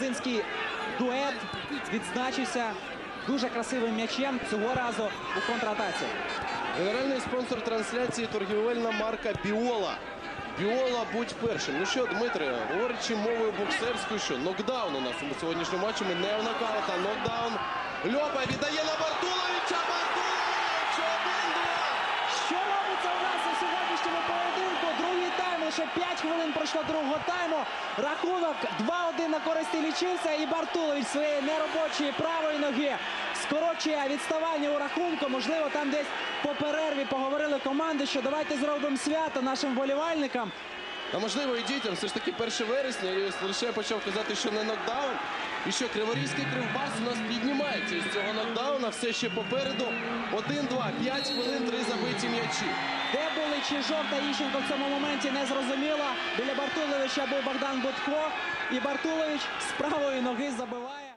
грузинський дует відзначився дуже красивим м'ячем цього разу у контратаці. Генеральний спонсор трансляції – торгівельна марка «Біола». «Біола, будь першим». Ну що, Дмитре, говорячи мовою боксерською, що нокдаун у нас у сьогоднішньому матчі. Ми не в нокаут, а нокдаун. Льопа віддає на Бартуловича. Бартулович! 1-2! Що робиться у нас у сьогоднішньому поєдинку? Другий тайм, лише 5 хвилин пройшло другого тайму. Рахунок 2-1 на користь Іллічівця, і Бартулович своєї неробочої правої ноги скорочує відставання у рахунку. Можливо, там десь по перерві поговорили команди, що давайте зробимо свято нашим вболівальникам. А можливо і дітям, все ж таки 1 вересня, і лише почав казати, що не нокдаун. І що Криворізький Кривбас у нас піднімається із цього нокдауна, все ще попереду. 1-2, 5 хвилин, 3 забиті м'ячі. Де були Чижов та Іщенко в цьому моменті, не зрозуміло. Біля Бартуловича був Богдан Будко, і Бартулович з правої ноги забиває.